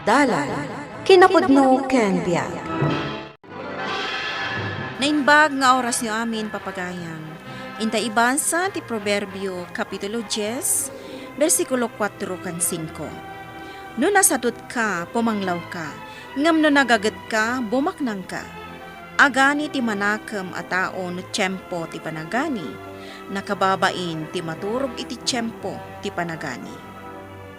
Dalan, kinapudno ken biag. Nainbag nga oras niyo amin papagayam. Inta ibasa ti Proverbio Kapitulo 10, versikulo 4 kan 5. No nasadot ka, pumanglaw ka, ngam no nagagat ka, bumaknang ka. Agani ti manakam a tao no tiyempo ti panagani, nakababain ti maturog iti tiyempo ti panagani.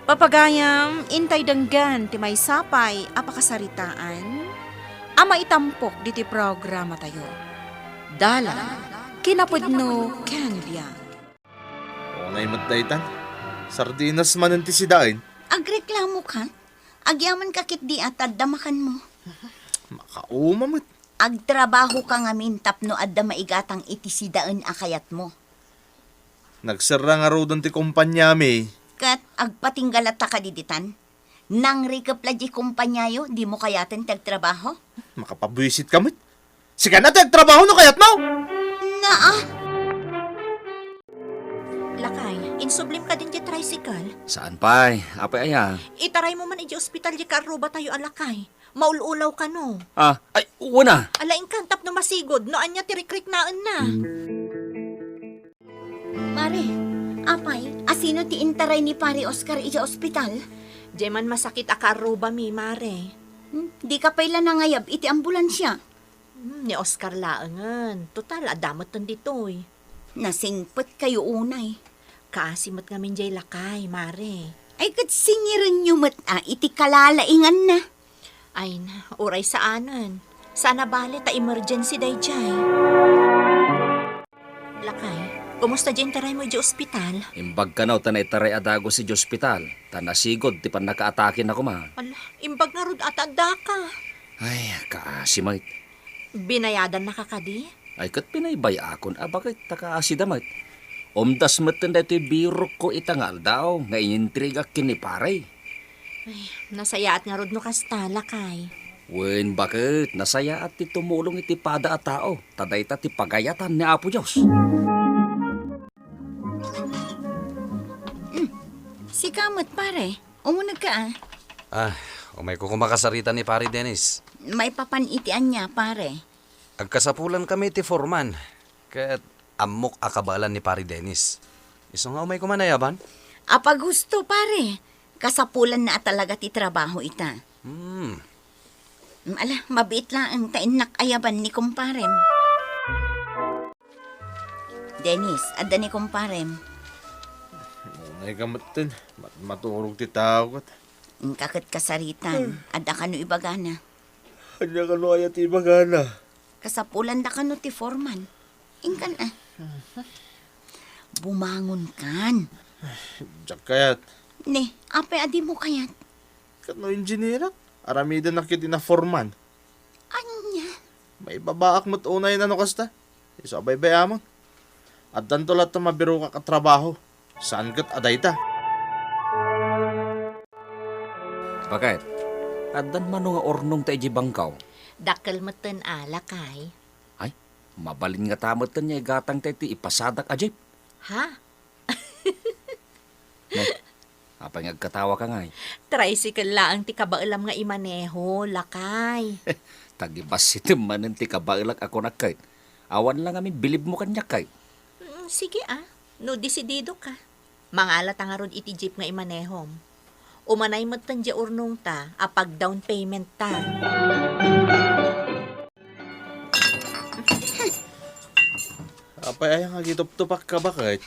Papagayam, intay danggan ti may sapay apakasaritaan, ama itampok diti programa tayo. Dalan, kinapudno ken biag. Unay matdaytan. Sardinas man ti sidain. Agreklamo ka? Agyaman kakit di at damakan mo. Makaumamit. Agtrabaho ka nga mintap no adda maigatang itisidaan akayat mo. Nagsara nga rodon ti kumpanya mi. Kat agpatinggalata ka diditan. Nang rikapla di kumpanyayo, di mo kayaten tagtrabaho? Makapabwisit kamit. Sige na trabaho no kayat mo. Naa! Lakay, insublim ka din di tricycle. Saan pa'y? Apay aya? Itaray mo man di ospital di karuba tayo alakay. Maululaw ka no. Ay, una. Alaing kantap no masigod, no anya tirikrik naan na. Pare, apay, asino ti intaray ni pare Oscar ija ospital? Di man masakit a karuba mi, mare. Di ka pala nangayab iti ambulansya. Ni Oscar laangan. Total, adamot tan ditoy. Nasingpet kayo unay. Kaasimat ngamin jay lakay, mare. Ay kat singiran nyo iti kalalaingan na. Ay na, oray saanan. Sana bale ta emergency day jay. Lakay, kumusta dyan taray mo di ospital? Imbag ka na tanay taray adago si ospital. Tanasigod, ti pan nakaatakin ako ma. Ala, imbag nga rod at adda ka. Ay, kaasimay. Binayadan na kakadi? Ay, kat pinaybay akon. Bakit takaasidamay? Omdas matan na ito'y biro ko itangal daw. Nga inintriga kiniparay. Ay, nasayaat nga rod no kasta, lakay. Wen, bakit? Nasaya at ti tumulong iti pada at tao. Taday ta ti pagayatan ni Apo Diyos. Si Kamot pare, umunag ka Umay ko kumakasarita ni Pari Dennis. May papanitian niya pare. Agkasapulan kami ti Foreman. Kaya't amok akabalan ni Pari Dennis. Iso nga umay kumanayaban? Apag gusto pare, kasapulan na talaga ti trabaho ita. Ala, mabit lang ang tainak ayaban ni kumparem. Dennis, adda ni kumparem. Unay kamatin. Maturog ti tawat. Kakit kasaritan, adda ka no ibagana. Kanya ka no ayat ibagana. Kasapulan da ka no ti Foreman. Ingkan Bumangon kan. Diyak kayat. Ne, apay adi mo kayat. Kat no engineer. Aramida na kiti na foreman. Anya? May babaak mo't unay na no kasta. Iso abay bayamon. At danto lahat na mabiro ka katrabaho. Saan kat aday ta? Bakit? Adan man nga ornong ta iji bangkaw. Dakal matan lakay. Ay, mabalin nga tamatan niya gatang ta iti ipasadak ajip. Ha? Apay ngagkatawa ka nga. Tricycle lang ti kabailam nga imaneho, lakay. Tagibas iti manen ti kabailag ako nakait. Awan lang amin bilib mo kanya kay. Sige no desidido ka. Mangalat nga rod iti jeep nga imanehom. Umanay matan di urnong ta, apag down payment ta. Apay ay nga gitop-tupak ka bakit?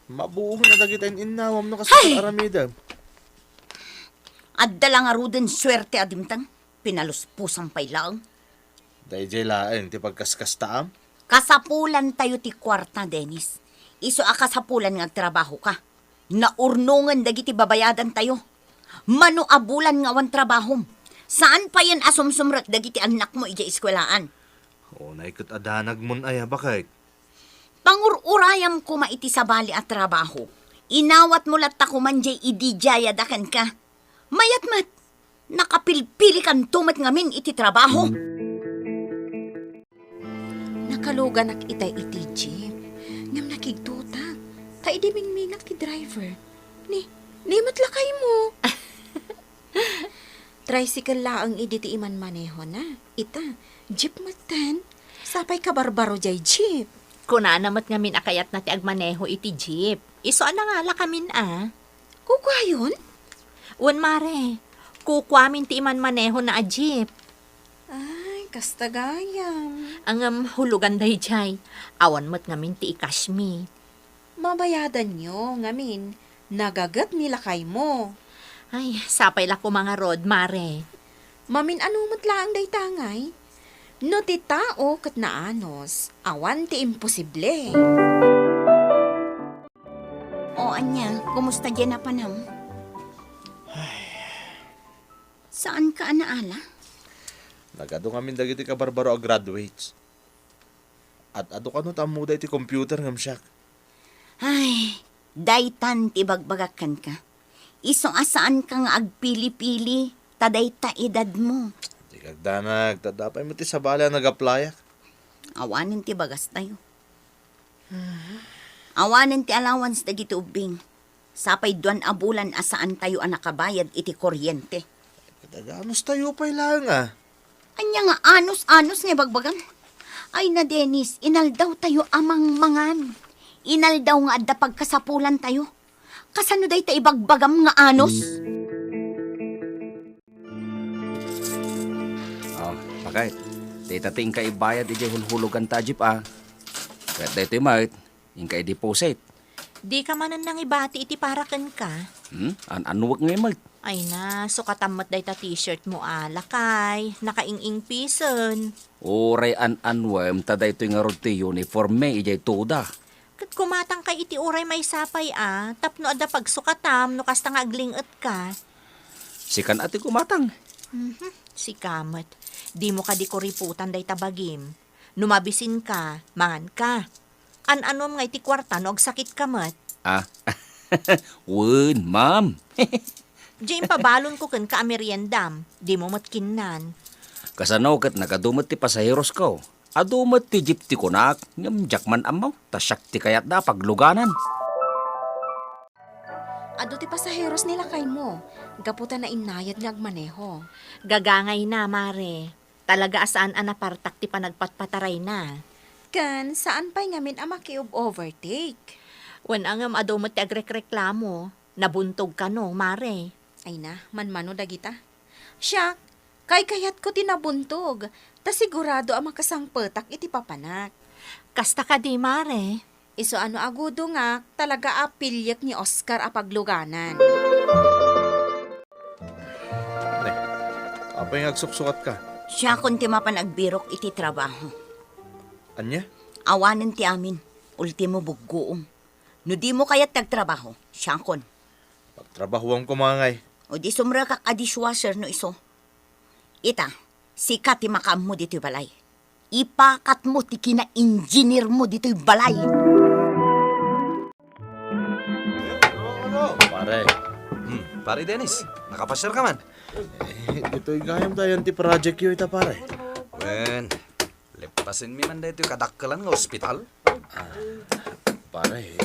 Mabuong na dagitain inawam no kasi aramida. Adda lang aruden swerte adimtang. Pinaluspusang pailaang. Dahil jay laeng ti pagkaskastaam. Kasapulan tayo ti kwarta, Dennis. Iso akasapulan nga trabaho ka. Naurnungan dagiti babayadan tayo. Mano abulan nga wan trabaho. Saan pa yan asumsumrak dagiti anak mo ija eskwelaan? Unay kat adanag mon ay bakit? Pangururayam ko maiti sa bali at trabaho. Inawat mo lat ako man jay idijaya dakan ka. Mayat mat, nakapilpili kan tumat ngamin iti trabaho. Nakalugan ak itay iti jeep. Ngam nakigtuta. Ta idimingmingak ti driver. Ni matlakay mo. Tricycle laang iditi iman maneho na. Ita, jeep matan. Sapay ka barbaro jay jeep. Kuna namat ngamin akayat na ti agmaneho iti jeep. Iso anangala kamin Kukwayon? Un mare, kukwamin ti iman maneho na a jeep. Ay, kastagayam. Ang hulugan day jay. Awan mo't ngamin ti ikashmi. Mabayadan nyo, ngamin. Nagagat nila kay mo. Ay, sapay la ko mga rod, mare. Mamin anumot lang day tangay. No ti tao kat naanos, awan ti imposible. O anya, kumusta dyan na panam? Saan ka anaala? Nagado kami dagiti ka barbaro a graduates. At ado ka no tamuda iti computer ngam siyak. Ay, daytan ti bagbagakan ka. Isong asaan ka nga agpili-pili, taday ta edad mo. Di kagdanag, tadapay mo ti sabala nag-applyak. Awanin ti bagas tayo. Awanin ti allowance dagiti ubing. Sapay duan a bulan asaan tayo ang nakabayad iti kuryente. Kadaganos tayo pa'y lang Anya nga anos-anos nga bagbagan. Ay na Dennis, inaldaw tayo amang mangan. Inaldaw nga adda pagkasapulan tayo. Kasano day ta ibagbagam nga anos? Oh, bakit? Ditating ka ibayad iti hulhulugan ta jeep Kaya dito mait, yung ka i-deposit. Di ka manan nang ibati iti parakan ka. Anuwag nga mait. Ay na, sukatamot day ta t-shirt mo lakay. Nakaing-ing pison. Oray anwem, tada ito nga rod ti uniform me, ijay tuda. Kat kumatang kay iti uray may sapay tapno ada pagsukatam, no kasta nga aglingat ka. Sikan ati kumatang. Si Kamat, di mo ka di kuriputan day tabagim. Numabisin ka, mangan ka. An-anom nga iti kwarta no agsakit kamat. Wun, ma'am. Diyan pabalon ko kan ka ameriendam, di mo matkinnan. Kasanaw kat nakadumot ti pasaheros ko. Adumot ti jeep ti kunak, ngam jakman amaw, tasyak ti kayat da pagluganan. Ado ti pasaheros nila kay mo. Gaputan na inayad nga agmaneho. Gagangay na, mare. Talaga asaan anapartak ti panagpatpataray na. Kan, saan pa'y ngamin ang makiub-overtake? Wan angam adumot ti agrek-reklamo, nabuntog ka no, mare. Ay na, manmano dagita. Siya, kay kayat ko tinabuntog. Ta sigurado ang makasangpetak iti papanak. Kasta ka di, mare. Iso ano agudo nga, talaga apilyak ni Oscar apagluganan. Apay nga agsuksukat ka. Siya kun ti mapanagbirok iti trabaho. Anya? Awanan ti amin, ultimo buggoom. No di mo kaya't nagtrabaho, siya kun. Pagtrabahuan ko mangay. O di sumra ka dishwasher no iso. Ita, sikat ti makam mo dito'y balay. Ipakat mo ti kina-engineer mo dito'y balay. Pare, Pare Dennis, nakapasyar ka man. ito'y gayam tayo ti project yun ita pare. Wen, lepasin mi man dito kadakkalan nga ospital. Pare,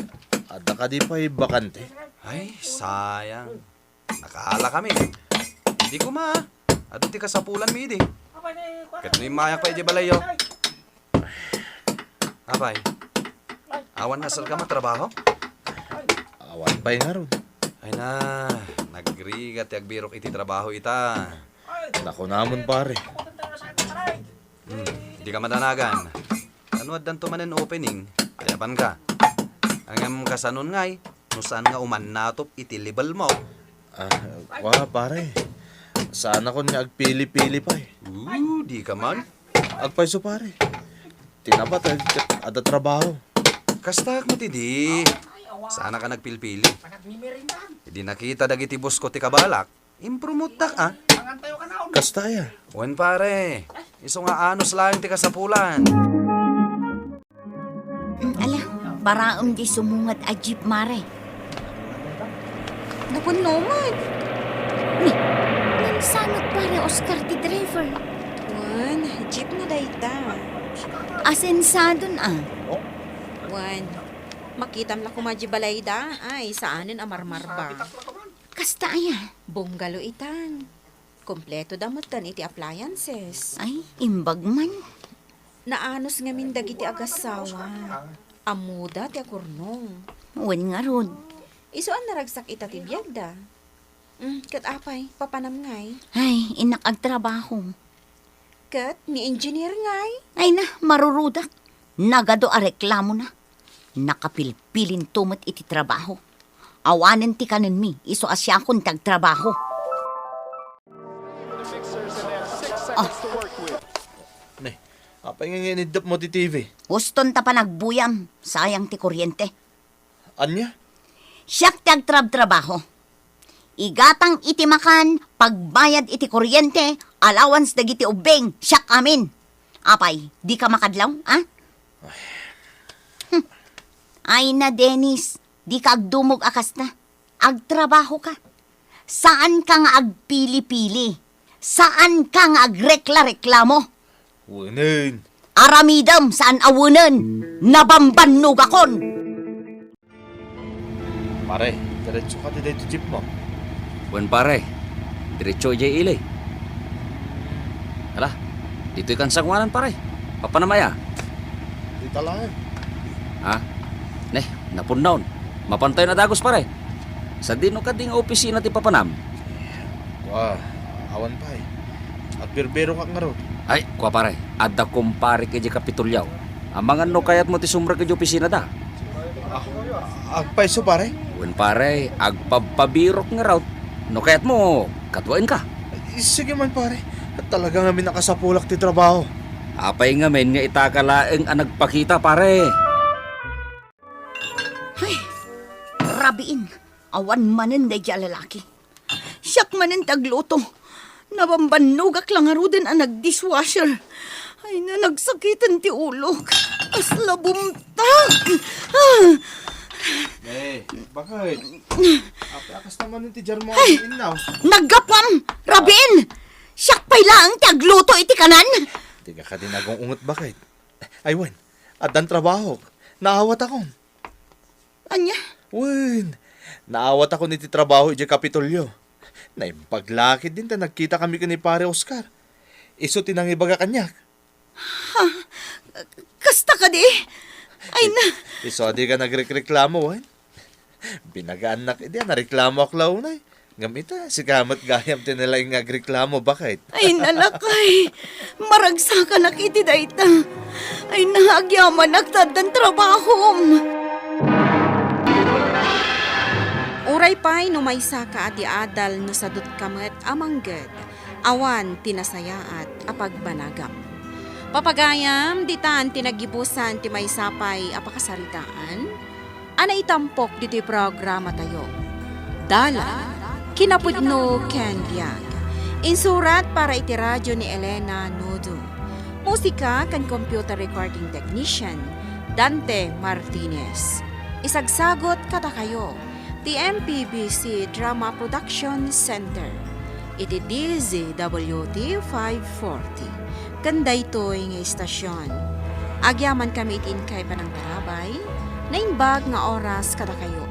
ada ka di pa'y bakante. Ay, sayang. Nakaala kami. Hindi ko Ado ti kasapulan mi di. Kat ni mayak pa iti balayo. Apay, awan nasal ka matrabaho? Awan pa'y nga ron. Ay na, nagrigat ti agbirok iti trabaho ita. Naku namon pare. Di ka madanagan. Ano adan to manen opening? Ayaban ka. Angam kasanon ngay, no saan nga uman natop iti libal mo. Pare. Saan ako nga agpili-pili pa Di ka man. Agpaiso pare. Tinapat ada trabaho. Kastak mo ti di. Sana ka nagpilpili. Hindi nakita dagiti boss ko ti kabalak. Impromotak Kastaya. Wen pare, iso nga anos lang ti kasapulan. Ala, paraang di sumungat a jeep mare. Napuno man. Nansanot pare Oscar ti driver. Wan, jeep na dayta. Asensadon Wan, makitam la kumadji balayda. Ay, saanin amarmar ba? Kasta aya. Bunggalo itan. Kompleto damot tan iti appliances. Ay, imbag man. Naanos ngamin dagiti agasawa. Amuda ti akurnong. Wen nga rod. Isuan naragsak ita ti biyag da. Kat apay, papanam ngay. Ay, inak agtrabaho. Kat ni engineer ngay. Ay na, marurudak. Nagado a reklamo na. Nakapilpilin tumot iti trabaho. Awanen ti kanin mi, iso asya akong tagtrabaho. Ne, apay nga nginidap mo ti TV. Guston ta pa nagbuyam, sayang ti kuryente. Anya? Siyak tagtrab-trabaho. Igatang iti makan, pagbayad iti kuryente, allowance dagiti ubeng, siyak amin. Apay, di ka makadlaw, ha? Ay na, Dennis, di ka agdumog akas na. Agtrabaho ka. Saan ka nga agpili-pili? Saan ka nga agrekla-reklamo? Wunin. Aramidam saan awunan, nabambannog akon. Pare, diretso ka ti dito jeep mo. Wen pare, diretso ijay ilay. Hala, dito ikan sangwanan pare. Papanamaya. Di talaan. Ha? Neh, napunaw. Mapantay na dagos pare. Sa dino ka ding opisina ti papanam. Wah, awan pa eh. At birbero ka nga ro. Ay, kwa pare, adda kumpare kay Kapitulyaw. Amangan no kayat mo ti sumra kay opisina da. Agpay so pare. Wen pare, agpapabirok nga raw. No kayat mo, katwain ka. Sige man pare. At talaga nga minakasapulak ti trabaho. Apay nga men nga itakalaeng ang nagpakita pare. Rabiin, awan manen day dya lalaki. Siyak manen tagluto. Nabambanugak lang nga din ang nag-dishwasher. Ay na nagsakitan ti ulok. Asla bumtag. Eh, bakit? Akas naman yung ti Jarmo ang inaw. Naggapam! Rabiin! Siyak pa'y lang tagluto iti kanan. Tiga ka din agong ungot bakit? Ay, Wen, at dan trabaho. Naawat ako. Anya? Wen, naawat ako niti trabaho iti Kapitolyo. Naimpaglakid din ta nagkita kami ni pare Oscar. Iso tinangibaga kanyak. Kasta ka di? Ay na. Iso di ka nagreklamo, Wen. Binagaan na kidi, nareklamo ako launay. Gamita, si kamat gayam tinilaing nagreklamo, bakit? Ay nalakay. Maragsa ka na kiti dayta. Ay nahagyaman nagtadan trabaho. Uray pa'y numaysa ka at adal no sadot kamet amangged, awan tinasayaat apagbanagam. Papagayam, ditan tinagibusan ti may sapay apakasaritaan, anay tampok dito'y programa tayo. Dala, kinapudno ken biyag. Insurat para iti radyo ni Elena Nodo. Musika kan computer recording technician, Dante Martinez. Isagsagot kata kayo, the MPBC Drama Production Center. Iti DZWT 540. Ganda ito'y nga istasyon. Agyaman kami itin kay panang tarabay, na imbag nga oras kada kayo.